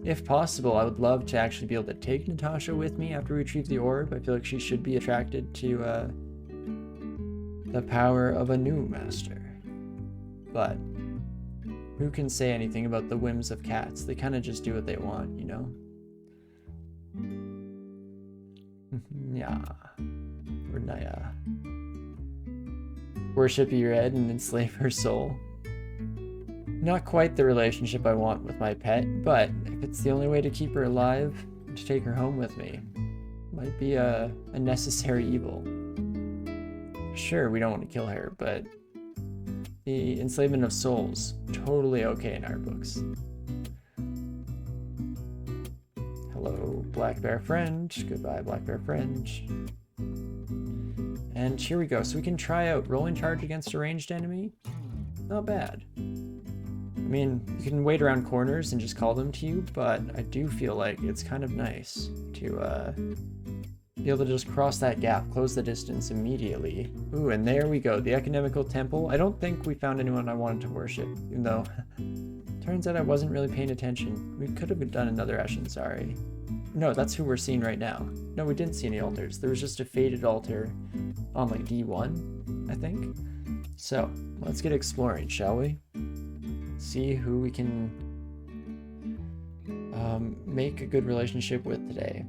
if possible, I would love to actually be able to take Natasha with me after we retrieve the orb. I feel like she should be attracted to the power of a new master. But who can say anything about the whims of cats? They kind of just do what they want, you know? Yeah. Or Naya. Worship your head and enslave her soul. Not quite the relationship I want with my pet, but if it's the only way to keep her alive, to take her home with me, might be a necessary evil. Sure, we don't want to kill her, but the enslavement of souls, totally okay in our books. Hello, black bear friend. Goodbye, black bear friend. And here we go. So we can try out rolling charge against a ranged enemy. Not bad. I mean, you can wait around corners and just call them to you, but I do feel like it's kind of nice to be able to just cross that gap, close the distance immediately. Ooh, and there we go, the Economical Temple. I don't think we found anyone I wanted to worship, even though turns out I wasn't really paying attention. We could have done another Ashen, sorry. No, that's who we're seeing right now. No, we didn't see any altars. There was just a faded altar on like D1, I think. So, let's get exploring, shall we? See who we can make a good relationship with today.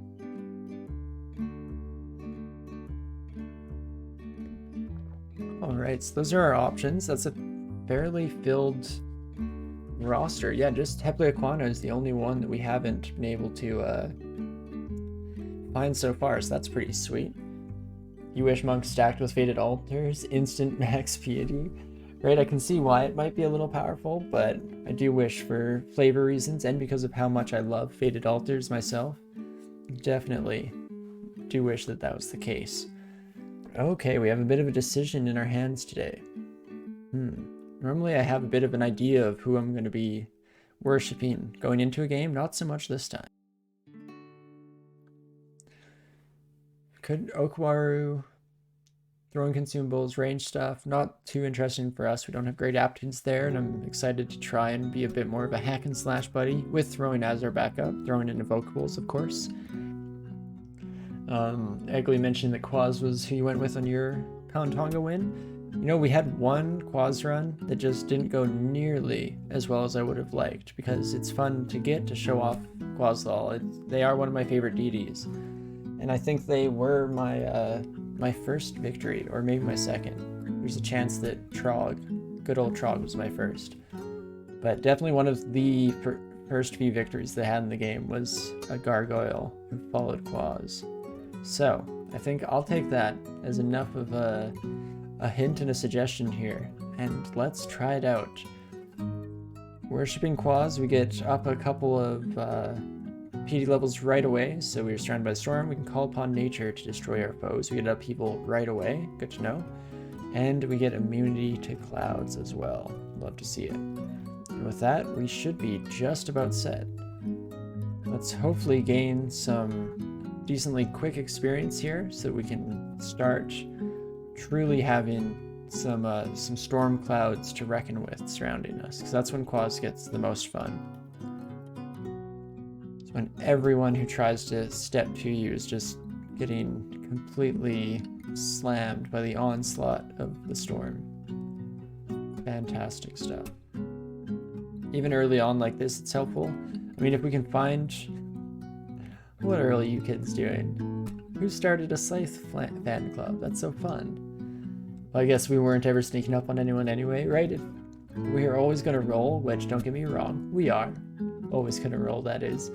Alright, so those are our options. That's a fairly filled roster. Yeah, just Hepleaquana is the only one that we haven't been able to find so far, so that's pretty sweet. You wish monks stacked with faded altars, instant max piety. Right, I can see why it might be a little powerful, but I do wish for flavor reasons and because of how much I love faded altars myself. Definitely do wish that that was the case. Okay, we have a bit of a decision in our hands today. Normally I have a bit of an idea of who I'm going to be worshipping going into a game, not so much this time. Could Okwaru, throwing consumables, range stuff, not too interesting for us. We don't have great aptitudes there, and I'm excited to try and be a bit more of a hack and slash buddy with throwing as our backup, throwing in invocables, of course. Egley mentioned that Quaz was who you went with on your Palentonga win. You know, we had one Quaz run that just didn't go nearly as well as I would have liked, because it's fun to get to show off Quazlal. They are one of my favorite deities, and I think they were my first victory, or maybe my second. There's a chance that Trog, good old Trog, was my first. But definitely one of the first few victories they had in the game was a Gargoyle who followed Quaz. So, I think I'll take that as enough of a hint and a suggestion here, and let's try it out. Worshipping Quaz, we get up a couple of PD levels right away, so we are surrounded by storm. We can call upon nature to destroy our foes. We get upheaval right away, good to know. And we get immunity to clouds as well. Love to see it. And with that, we should be just about set. Let's hopefully gain some decently quick experience here so we can start truly having some storm clouds to reckon with surrounding us, because that's when Quaz gets the most fun. It's when everyone who tries to step to you is just getting completely slammed by the onslaught of the storm. Fantastic stuff. Even early on like this, it's helpful. I mean, if we can find... What are all you kids doing? Who started a Scythe fan club? That's so fun. Well, I guess we weren't ever sneaking up on anyone anyway, right? If we're always going to roll, which, don't get me wrong, we are. Always going to roll, that is.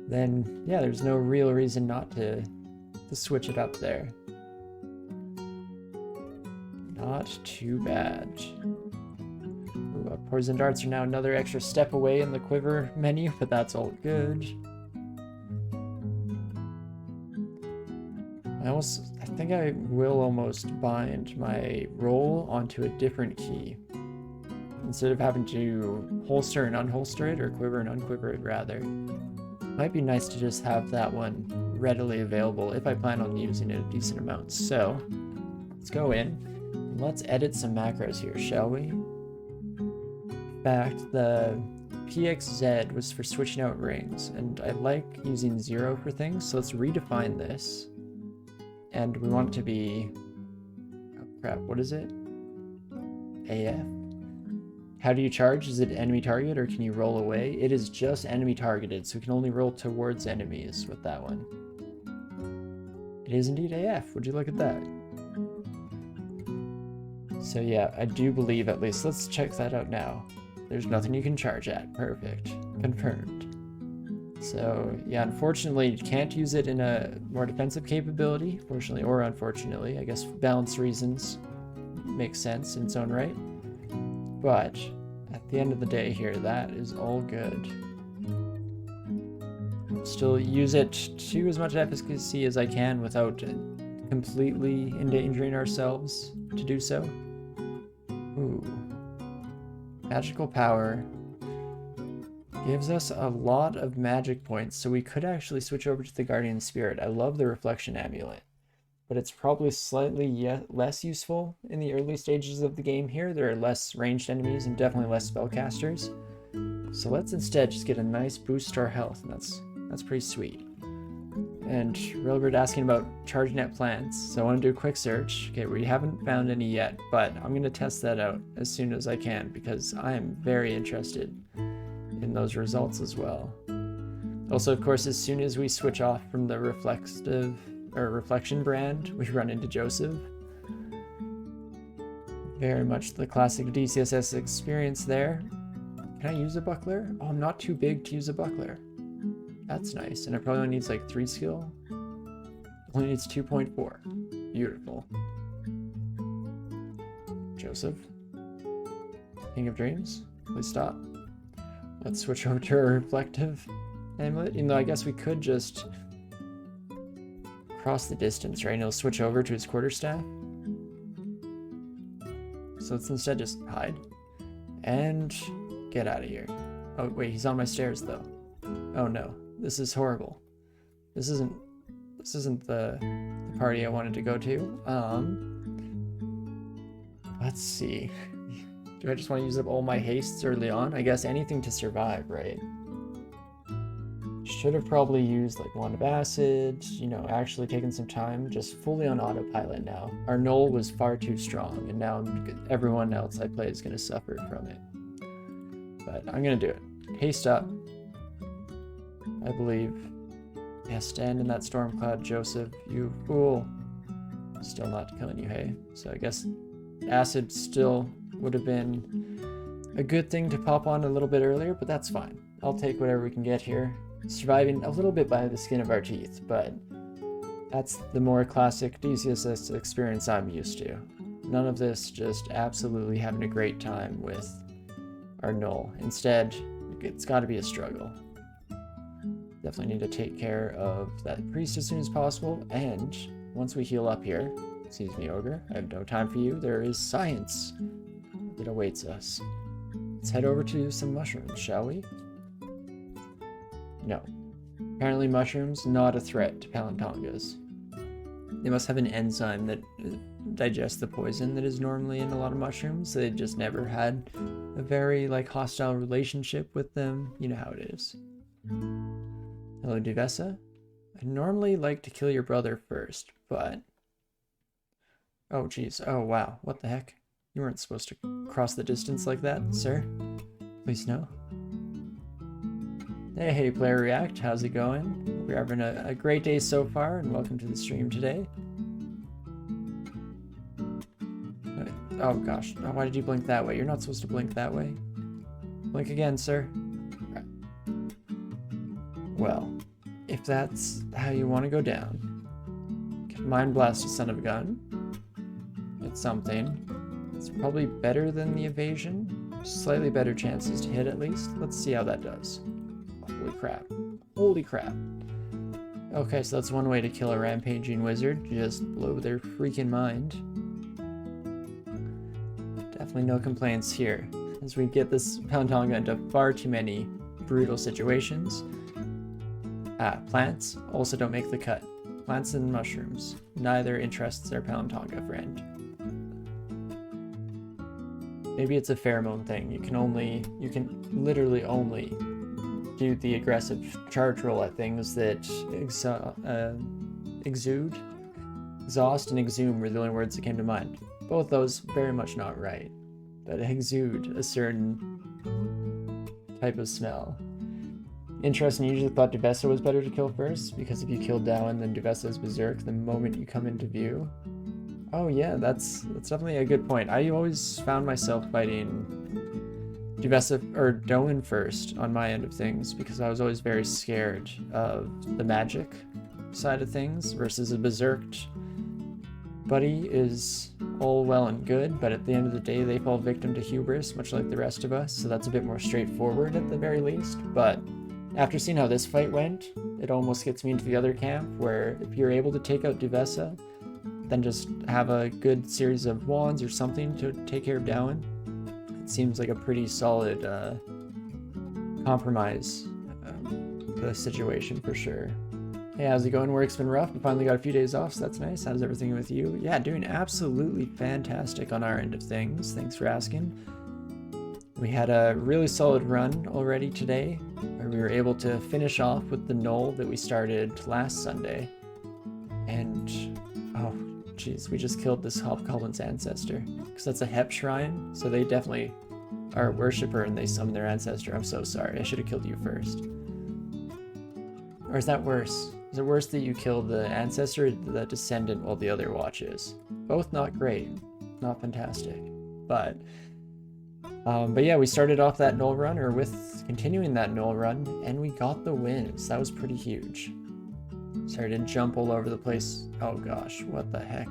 Then, yeah, there's no real reason not to switch it up there. Not too bad. Ooh, our poison darts are now another extra step away in the quiver menu, but that's all good. I think I will almost bind my roll onto a different key. Instead of having to holster and unholster it, or quiver and unquiver it rather. Might be nice to just have that one readily available if I plan on using it a decent amount. So, let's go in and let's edit some macros here, shall we? In fact, the PXZ was for switching out rings, and I like using 0 for things, so let's redefine this. And we want it to be, oh crap, what is it? AF? How do you charge? Is it enemy target or can you roll away? It is just enemy targeted, so we can only roll towards enemies with that one. It is indeed AF, would you look at that? So yeah, I do believe at least, let's check that out now. There's nothing you can charge at, perfect, confirmed. So yeah, unfortunately you can't use it in a more defensive capability, fortunately or unfortunately, I guess balance reasons makes sense in its own right. But at the end of the day here, that is all good. Still use it to as much efficacy as I can without completely endangering ourselves to do so. Ooh. Magical power gives us a lot of magic points, so we could actually switch over to the Guardian Spirit. I love the Reflection Amulet, but it's probably slightly less useful in the early stages of the game here. There are less ranged enemies and definitely less spellcasters. So let's instead just get a nice boost to our health, and that's pretty sweet. And Railbird asking about charging at plants, so I want to do a quick search. Okay, we haven't found any yet, but I'm going to test that out as soon as I can because I am very interested in those results as well. Also, of course, as soon as we switch off from the reflection brand, we run into Joseph. Very much the classic DCSS experience there. Can I use a buckler? Oh, I'm not too big to use a buckler. That's nice, and it probably only needs like 3 skill. Only needs 2.4. Beautiful. Joseph. King of Dreams, please stop. Let's switch over to our reflective amulet, even though I guess we could just cross the distance, right? And he'll switch over to his quarterstaff. So let's instead just hide and get out of here. Oh wait, he's on my stairs though. Oh no. This is horrible. This isn't the party I wanted to go to. Let's see. Do I just want to use up all my hastes early on? I guess anything to survive, right? Should have probably used like Wand of Acid, you know, actually taken some time, just fully on autopilot now. Our Null was far too strong, and now everyone else I play is going to suffer from it. But I'm going to do it. Haste up. I believe. Yeah, stand in that storm cloud, Joseph, you fool. Still not killing you, hey? So I guess acid still would have been a good thing to pop on a little bit earlier, but that's fine. I'll take whatever we can get here. Surviving a little bit by the skin of our teeth, but that's the more classic DCSS experience I'm used to. None of this just absolutely having a great time with our Null. Instead, it's got to be a struggle. Definitely need to take care of that priest as soon as possible, and once we heal up here, excuse me, Ogre, I have no time for you, there is science that awaits us. Let's head over to some mushrooms, shall we? No. Apparently mushrooms, not a threat to Palentongas. They must have an enzyme that digests the poison that is normally in a lot of mushrooms. They just never had a very hostile relationship with them. You know how it is. Hello, Duvessa. I normally like to kill your brother first, but... Oh, jeez. Oh, wow. What the heck? You weren't supposed to cross the distance like that, sir. Please no. Hey, Player React. How's it going? We're having a great day so far, and welcome to the stream today. Oh, gosh. Oh, why did you blink that way? You're not supposed to blink that way. Blink again, sir. Well, if that's how you want to go down, Mind Blast a son of a gun. It's something. It's probably better than the evasion. Slightly better chances to hit at least. Let's see how that does. Holy crap. Holy crap. Okay, so that's one way to kill a rampaging wizard. Just blow their freaking mind. Definitely no complaints here, as we get this Palentonga into far too many brutal situations. Plants also don't make the cut. Plants and mushrooms. Neither interests our Palentonga friend. Maybe it's a pheromone thing. You can literally only do the aggressive charge roll at things that exude. Exhaust and exhume were the only words that came to mind. Both those very much not right, but exude a certain type of smell. Interesting, you usually thought Duvessa was better to kill first, because if you kill Dowan, then Duvessa is Berserk the moment you come into view. Oh yeah, that's definitely a good point. I always found myself fighting Duvessa or Dowan first on my end of things, because I was always very scared of the magic side of things versus a Berserked buddy is all well and good, but at the end of the day they fall victim to hubris, much like the rest of us, so that's a bit more straightforward at the very least. But after seeing how this fight went, it almost gets me into the other camp, where if you're able to take out Duvessa, then just have a good series of wands or something to take care of Dowan. It seems like a pretty solid compromise for the situation for sure. Hey, how's it going? Work's been rough, but finally got a few days off, so that's nice. How's everything with you? Yeah, doing absolutely fantastic on our end of things. Thanks for asking. We had a really solid run already today, where we were able to finish off with the knoll that we started last Sunday. And, oh, jeez, we just killed this Hobgoblin's ancestor, because that's a Hep shrine, so they definitely are a worshiper and they summon their ancestor. I'm so sorry, I should have killed you first. Or is that worse? Is it worse that you killed the ancestor or the descendant while the other watches? Both not great, not fantastic, but yeah, we started off that null run, or with continuing that null run, and we got the wins. That was pretty huge. Sorry to jump all over the place. Oh gosh, what the heck?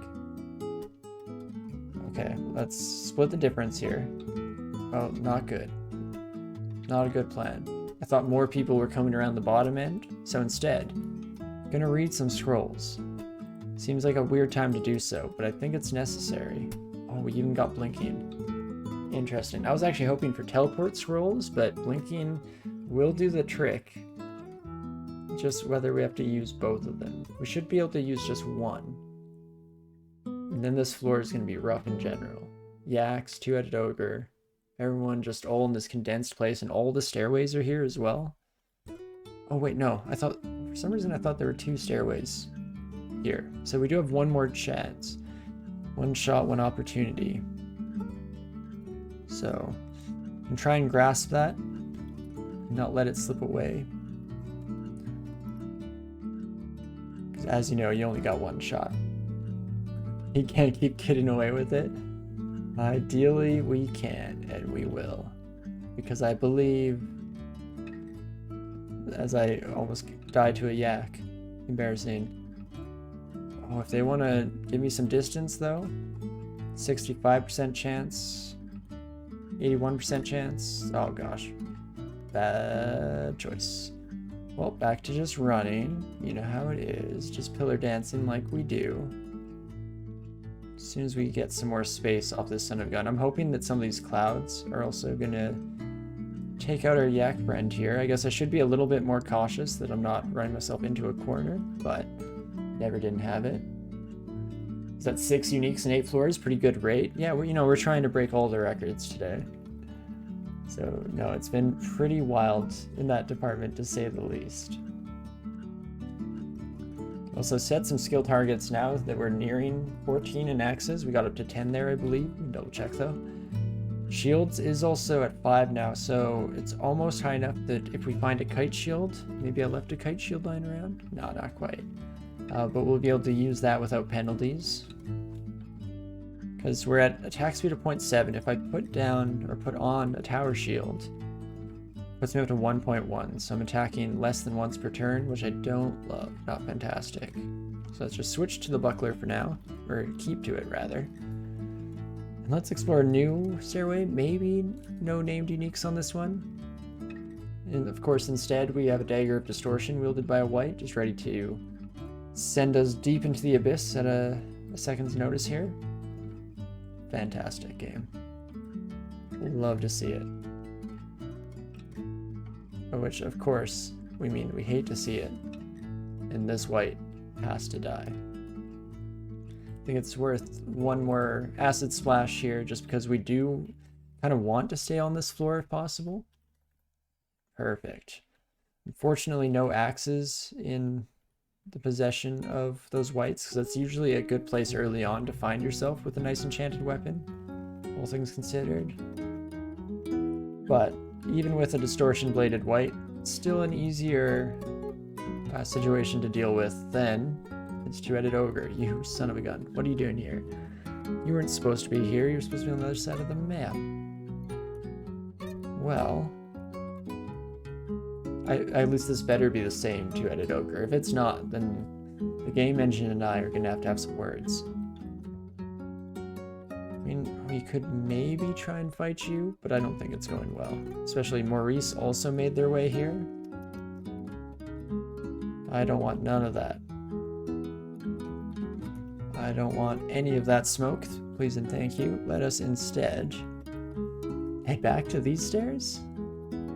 Okay, let's split the difference here. Oh, not good. Not a good plan. I thought more people were coming around the bottom end, so instead, I'm gonna read some scrolls. Seems like a weird time to do so, but I think it's necessary. Oh, we even got blinking. Interesting. I was actually hoping for teleport scrolls, but blinking will do the trick. Just whether we have to use both of them. We should be able to use just one. And then this floor is going to be rough in general. Yaks, two-headed ogre, everyone just all in this condensed place, and all the stairways are here as well. Oh wait, no. I thought, for some reason I thought there were two stairways here. So we do have one more chance. One shot, one opportunity. So, I can try and grasp that, and not let it slip away. Because as you know, you only got one shot. You can't keep getting away with it. Ideally, we can, and we will. Because I believe, as I almost died to a yak, embarrassing. Oh, if they want to give me some distance though, 65% chance. 81% chance. Oh gosh. Bad choice. Well, back to just running. You know how it is. Just pillar dancing like we do. As soon as we get some more space off this son of a gun. I'm hoping that some of these clouds are also gonna take out our yak friend here. I guess I should be a little bit more cautious that I'm not running myself into a corner, but never didn't have it. Is that 6 uniques and 8 floors? Pretty good rate. Yeah, we're trying to break all the records today. So no, it's been pretty wild in that department to say the least. Also set some skill targets now that we're nearing 14 in axes. We got up to 10 there, I believe. Double check though. Shields is also at 5 now, so it's almost high enough that if we find a kite shield, maybe I left a kite shield lying around? No, not quite. But we'll be able to use that without penalties. Because we're at attack speed of 0.7. If I put down or put on a tower shield, it puts me up to 1.1. So I'm attacking less than once per turn, which I don't love. Not fantastic. So let's just switch to the buckler for now, or keep to it rather. And let's explore a new stairway. Maybe no named uniques on this one. And of course, instead, we have a dagger of distortion wielded by a white, just ready to send us deep into the abyss at a second's notice here. Fantastic game. Love to see it. Which, of course, we mean we hate to see it. And this white has to die. I think it's worth one more acid splash here, just because we do kind of want to stay on this floor if possible. Perfect. Unfortunately, no axes in the possession of those whites, because that's usually a good place early on to find yourself with a nice enchanted weapon, all things considered. But even with a distortion-bladed white, it's still an easier situation to deal with than its two-headed ogre. You son of a gun. What are you doing here? You weren't supposed to be here. You were supposed to be on the other side of the map. Well, at least this better be the same two-headed ogre. If it's not, then the game engine and I are going to have some words. I mean, we could maybe try and fight you, but I don't think it's going well. Especially Maurice also made their way here. I don't want none of that. I don't want any of that smoke, please and thank you. Let us instead head back to these stairs?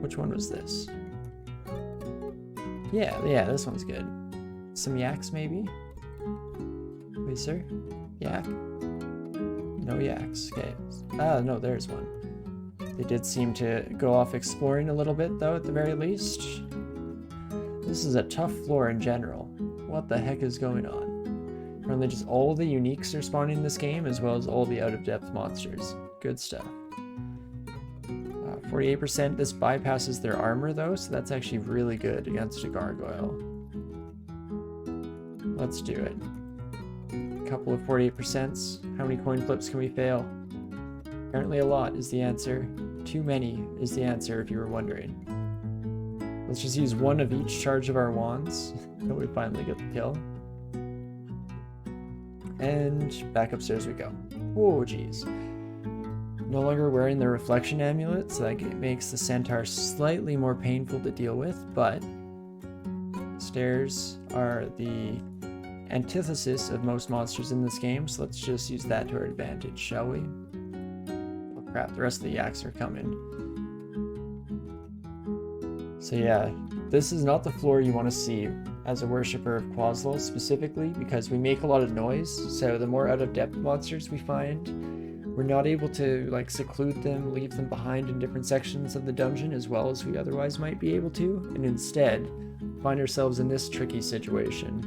Which one was this? Yeah, this one's good. Some yaks, maybe? Please, sir? Yak? No yaks. Okay. Ah, no, there's one. They did seem to go off exploring a little bit, though, at the very least. This is a tough floor in general. What the heck is going on? Apparently just all the uniques are spawning in this game, as well as all the out-of-depth monsters. Good stuff. 48%, this bypasses their armor though, so that's actually really good against a gargoyle. Let's do it. A couple of 48%s. How many coin flips can we fail? Apparently a lot is the answer. Too many is the answer, if you were wondering. Let's just use one of each charge of our wands, and we finally get the kill. And back upstairs we go. Oh, geez. No longer wearing the reflection amulet, so that makes the centaur slightly more painful to deal with, but stairs are the antithesis of most monsters in this game, so let's just use that to our advantage, shall we? Oh crap, the rest of the yaks are coming. So yeah, this is not the floor you want to see as a worshipper of Quaslol specifically, because we make a lot of noise, so the more out-of-depth monsters we find, we're not able to like seclude them, leave them behind in different sections of the dungeon as well as we otherwise might be able to, and instead find ourselves in this tricky situation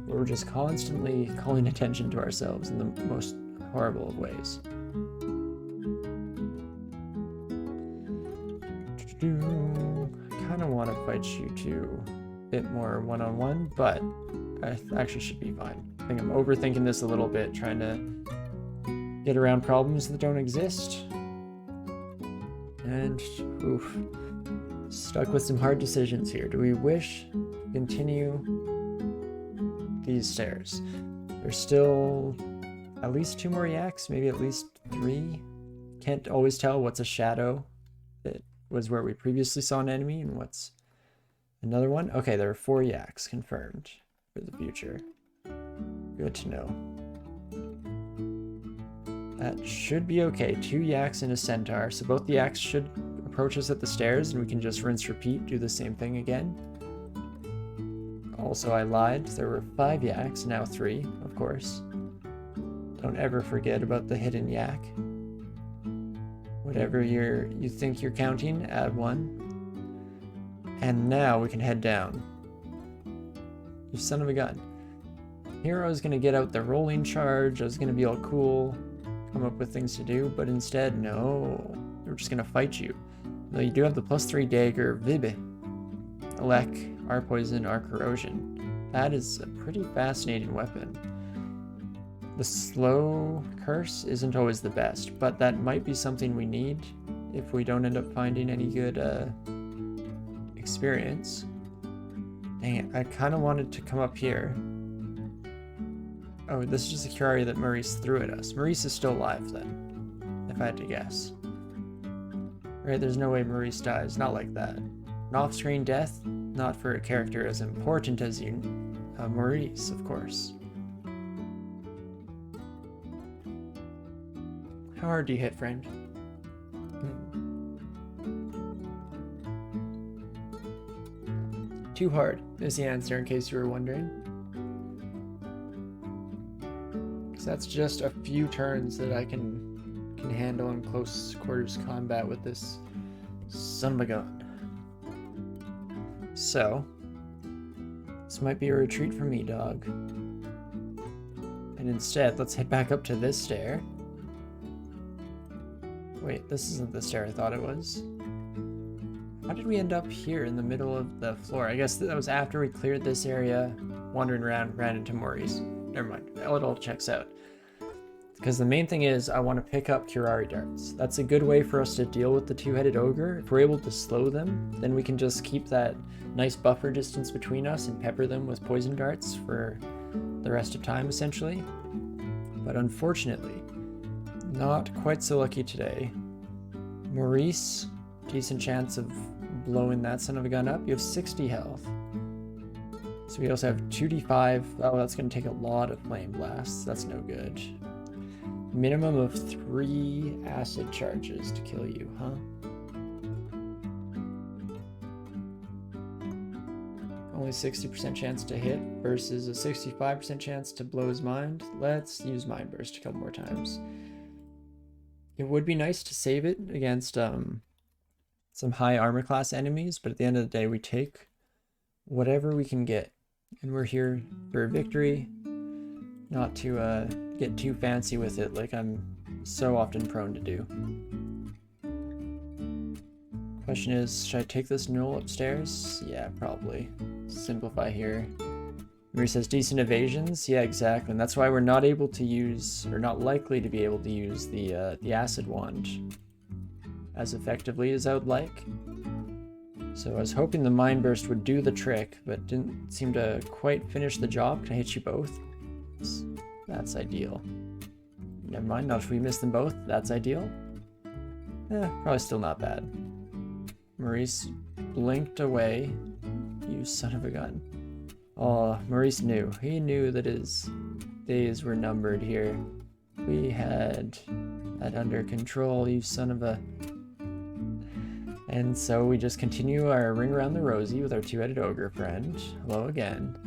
where we're just constantly calling attention to ourselves in the most horrible of ways. I kind of want to fight you two a bit more one-on-one, but I actually should be fine. I think I'm overthinking this a little bit, trying to get around problems that don't exist. And, oof, stuck with some hard decisions here. Do we wish to continue these stairs? There's still at least 2 more yaks, maybe at least 3. Can't always tell what's a shadow that was where we previously saw an enemy and what's another one. Okay, there are 4 yaks confirmed for the future. Good to know. That should be okay. 2 yaks and a centaur, so both the yaks should approach us at the stairs and we can just rinse repeat, do the same thing again. Also, I lied. There were 5 yaks, now 3, of course. Don't ever forget about the hidden yak. Whatever you think you're counting, add 1. And now we can head down. You son of a gun. Here I was going to get out the rolling charge, I was going to be all cool, come up with things to do, but instead, no. We're just going to fight you. Though you do have the +3 dagger, Vibe. Elec, our poison, our corrosion. That is a pretty fascinating weapon. The slow curse isn't always the best, but that might be something we need if we don't end up finding any good experience. Dang it, I kind of wanted to come up here. Oh, this is just a Curari that Maurice threw at us. Maurice is still alive then, if I had to guess. Right, there's no way Maurice dies, not like that. An off-screen death, not for a character as important as you, Maurice, of course. How hard do you hit, friend? Too hard is the answer, in case you were wondering. Because that's just a few turns that I can handle in close quarters combat with this son of a gun. So, this might be a retreat for me, dog. And instead, let's head back up to this stair. Wait, this isn't the stair I thought it was. How did we end up here in the middle of the floor? I guess that was after we cleared this area, wandering around, ran into Maurice. Never mind, it all checks out. Because the main thing is, I want to pick up Curari darts. That's a good way for us to deal with the two-headed ogre. If we're able to slow them, then we can just keep that nice buffer distance between us and pepper them with poison darts for the rest of time, essentially. But unfortunately, not quite so lucky today. Maurice, decent chance of blowing that son of a gun up. You have 60 health. So we also have 2d5. Oh, that's going to take a lot of flame blasts. That's no good. Minimum of 3 acid charges to kill you, huh? Only 60% chance to hit versus a 65% chance to blow his mind. Let's use Mind Burst a couple more times. It would be nice to save it against some high armor class enemies, but at the end of the day, we take whatever we can get. And we're here for a victory, not to get too fancy with it like I'm so often prone to do. Question is, should I take this Null upstairs? Yeah, probably. Simplify here. Marie says decent evasions. Yeah, exactly. And that's why we're not able to use, or not likely to be able to use the acid wand as effectively as I would like. So I was hoping the Mind Burst would do the trick, but didn't seem to quite finish the job. Can I hit you both? That's ideal. Never mind, not if we miss them both. That's ideal. Probably still not bad. Maurice blinked away. You son of a gun. Oh, Maurice knew. He knew that his days were numbered here. We had that under control, you son of a... And so we just continue our ring around the rosy with our two-headed ogre friend. Hello again.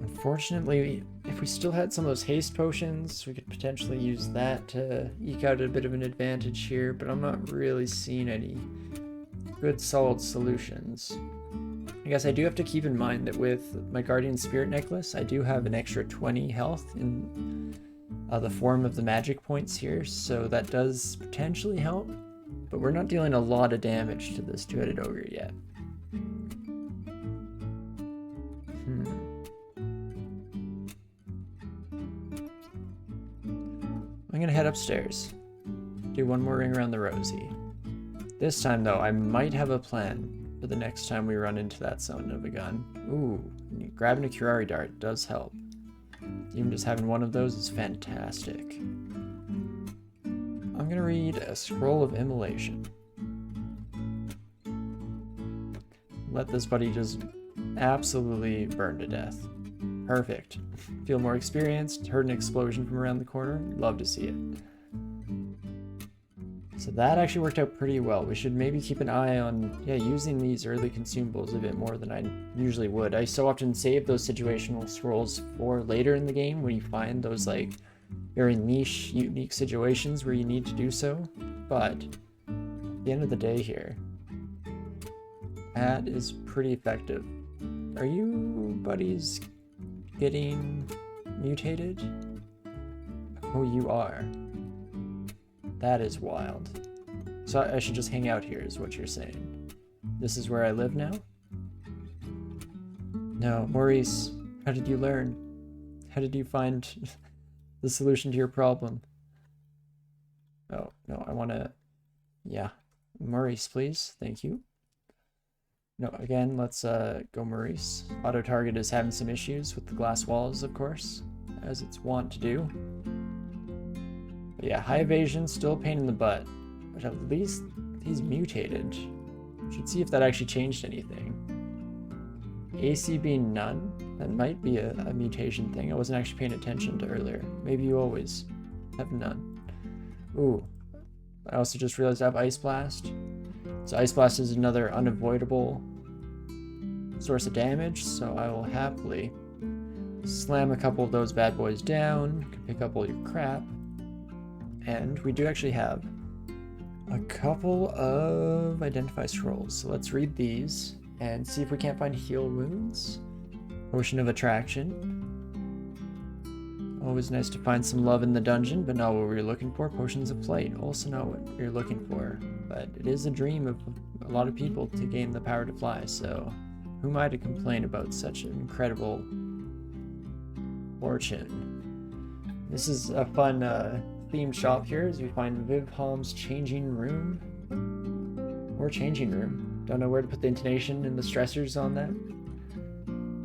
Unfortunately, if we still had some of those haste potions, we could potentially use that to eke out a bit of an advantage here, but I'm not really seeing any good solid solutions. I guess I do have to keep in mind that with my Guardian Spirit Necklace, I do have an extra 20 health in the form of the magic points here, so that does potentially help. But we're not dealing a lot of damage to this two-headed ogre yet. I'm gonna head upstairs. Do one more ring around the rosy. This time though, I might have a plan for the next time we run into that son of a gun. Ooh, grabbing a Curari dart does help. Even just having one of those is fantastic. I'm gonna read a Scroll of Immolation. Let this buddy just absolutely burn to death. Perfect. Feel more experienced, heard an explosion from around the corner, love to see it. So that actually worked out pretty well. We should maybe keep an eye on, using these early consumables a bit more than I usually would. I so often save those situational scrolls for later in the game when you find those like very niche, unique situations where you need to do so. But at the end of the day here, that is pretty effective. Are you buddies getting mutated? Oh, you are. That is wild. So I should just hang out here is what you're saying. This is where I live now? No, Maurice, how did you learn? How did you find the solution to your problem? Oh, no, I want to... Yeah. Maurice, please. Thank you. No, again, let's go Maurice. Auto-target is having some issues with the glass walls, of course, as it's wont to do. But yeah, high evasion, still a pain in the butt. But at least he's mutated. Should see if that actually changed anything. AC being none? That might be a mutation thing. I wasn't actually paying attention to earlier. Maybe you always have none. Ooh. I also just realized I have Ice Blast. So Ice Blast is another unavoidable source of damage, so I will happily slam a couple of those bad boys down, pick up all your crap, and we do actually have a couple of identify scrolls. So let's read these and see if we can't find heal wounds. Potion of attraction. Always nice to find some love in the dungeon, but not what we were looking for. Potions of flight, also not what we are looking for. But it is a dream of a lot of people to gain the power to fly, so who am I to complain about such an incredible fortune? This is a fun themed shop here as we find Vivhalm's changing room. Or changing room. Don't know where to put the intonation and the stressors on that.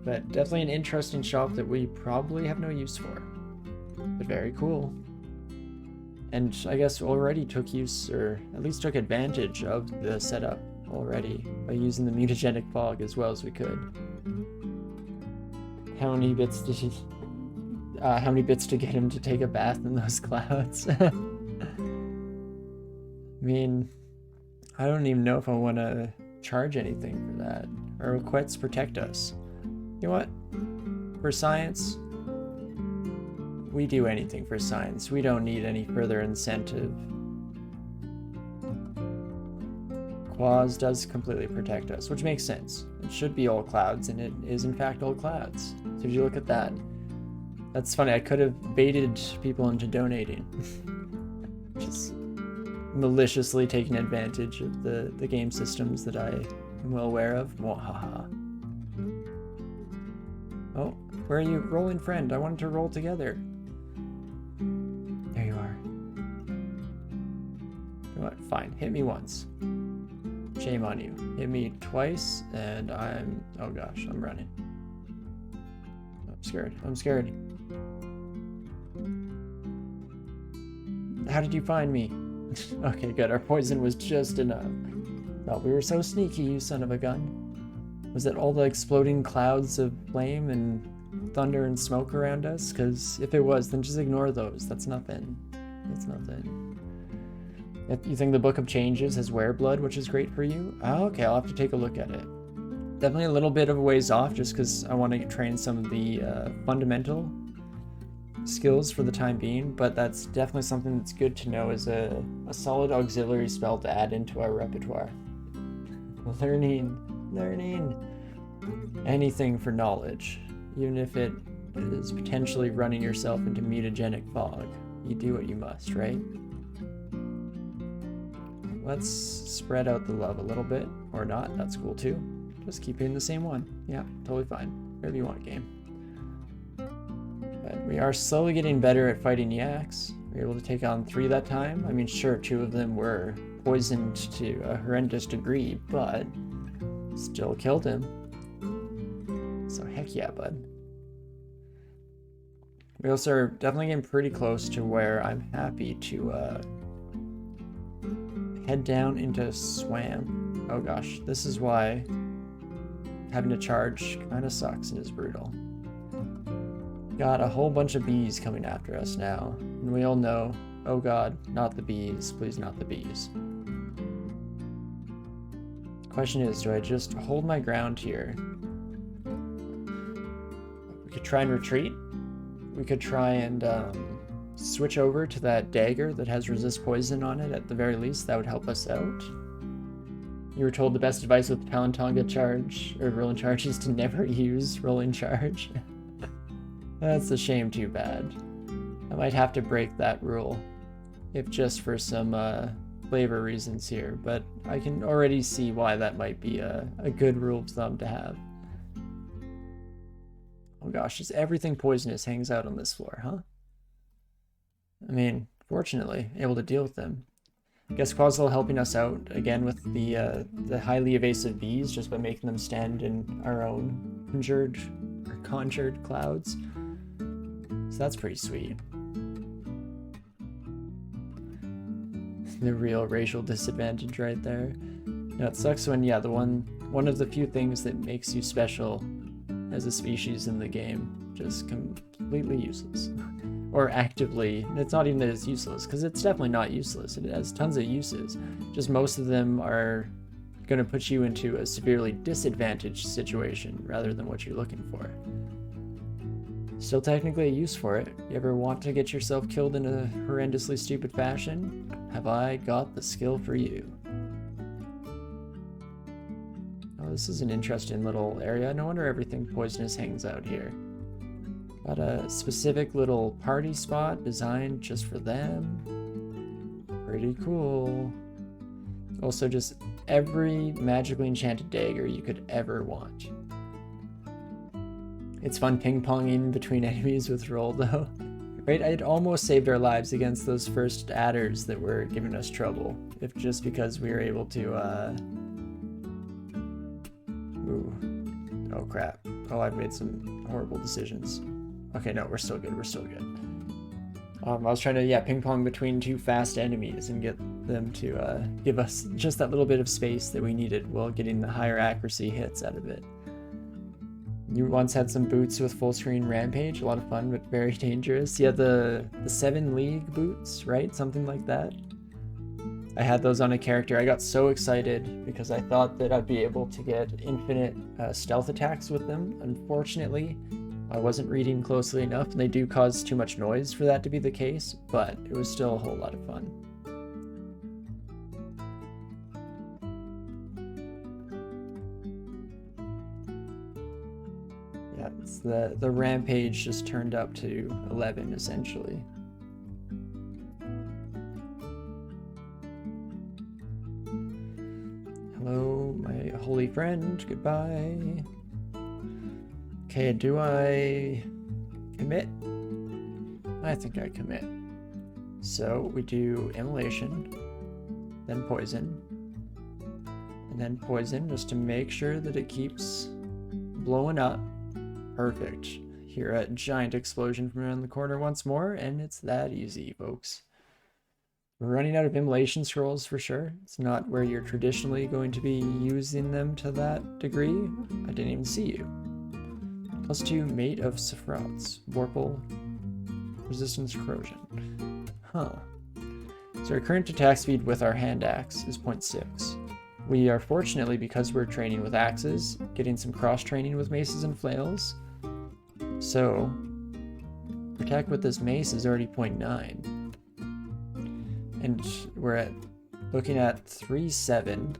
But definitely an interesting shop that we probably have no use for. But very cool. And I guess already took use, or at least took advantage of the setup already by using the mutagenic fog as well as we could. How many bits to get him to take a bath in those clouds? I mean, I don't even know if I want to charge anything for that. Our requests protect us. You know what? For science, we do anything for science. We don't need any further incentive. Quaz does completely protect us, which makes sense. It should be all clouds, and it is in fact all clouds. So did you look at that? That's funny, I could have baited people into donating. Just maliciously taking advantage of the game systems that I am well aware of. Mwahaha. Oh, where are you? Rolling friend, I wanted to roll together. There you are. You know what? Fine, hit me once. Shame on you. Hit me twice, and I'm... oh gosh, I'm running. I'm scared. I'm scared. How did you find me? Okay, good. Our poison was just enough. Thought we were so sneaky, you son of a gun. Was it all the exploding clouds of flame and thunder and smoke around us? Because if it was, then just ignore those. That's nothing. That's nothing. You think the Book of Changes has wereblood, which is great for you? Oh, okay, I'll have to take a look at it. Definitely a little bit of a ways off, just because I want to train some of the fundamental skills for the time being, but that's definitely something that's good to know as a solid auxiliary spell to add into our repertoire. Learning. Anything for knowledge, even if it is potentially running yourself into mutagenic fog. You do what you must, right? Let's spread out the love a little bit, or not, that's cool too. Just keep hitting the same one. Yeah, totally fine. Whatever you want, game. But we are slowly getting better at fighting yaks. We were able to take on 3 that time. I mean, sure, 2 of them were poisoned to a horrendous degree, but still killed him. So heck yeah, bud. We also are definitely getting pretty close to where I'm happy to head down into Swam. Oh gosh, this is why having to charge kind of sucks and is brutal. Got a whole bunch of bees coming after us now, and we all know, oh god, not the bees, please not the bees. The question is, do I just hold my ground here? We could try and retreat. We could try and switch over to that dagger that has resist poison on it at the very least. That would help us out. You were told the best advice with Palentonga charge, or rolling charge, is to never use rolling charge. That's a shame, too bad. I might have to break that rule, if just for some flavor reasons here, but I can already see why that might be a good rule of thumb to have. Oh gosh, just everything poisonous hangs out on this floor, huh? I mean, fortunately, able to deal with them. I guess Quaswell helping us out again with the highly evasive bees, just by making them stand in our own conjured clouds. So that's pretty sweet. The real racial disadvantage right there. Now it sucks when, yeah, one of the few things that makes you special as a species in the game just completely useless. Or actively, it's not even that it's useless, because it's definitely not useless. It has tons of uses. Just most of them are going to put you into a severely disadvantaged situation rather than what you're looking for. Still technically a use for it. You ever want to get yourself killed in a horrendously stupid fashion? have I got the skill for you. Oh, this is an interesting little area. No wonder everything poisonous hangs out here. Got a specific little party spot designed just for them. Pretty cool. Also, just every magically enchanted dagger you could ever want. It's fun ping-ponging between enemies with roll, though. Right? I'd almost saved our lives against those first adders that were giving us trouble, if just because we were able to, Ooh. Oh, crap. Oh, I've made some horrible decisions. Okay, no, we're still good, we're still good. I was trying to, yeah, ping-pong between two fast enemies and get them to give us just that little bit of space that we needed while getting the higher accuracy hits out of it. You once had some boots with full screen rampage, a lot of fun, but very dangerous. Yeah, the 7 league boots, right? Something like that. I had those on a character. I got so excited because I thought that I'd be able to get infinite stealth attacks with them. Unfortunately, I wasn't reading closely enough, and they do cause too much noise for that to be the case, but it was still a whole lot of fun. Yeah, it's the rampage just turned up to 11, essentially. Hello, my holy friend, goodbye. Okay, do I commit? I think I commit. So we do immolation, then poison, and then poison just to make sure that it keeps blowing up. Perfect. Hear a giant explosion from around the corner once more, and it's that easy, folks. We're running out of immolation scrolls for sure. It's not where you're traditionally going to be using them to that degree. I didn't even see you. +2 Mate of Sephrats. Vorpal. Resistance corrosion. Huh. So our current attack speed with our hand axe is 0.6. We are fortunately, because we're training with axes, getting some cross-training with maces and flails. So, attack with this mace is already 0.9. And we're looking at 3.7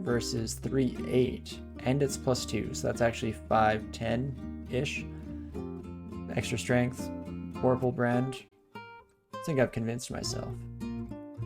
versus 3.8. And it's +2, so that's actually 5.10-ish. Extra strength, Vorpal brand. I think I've convinced myself.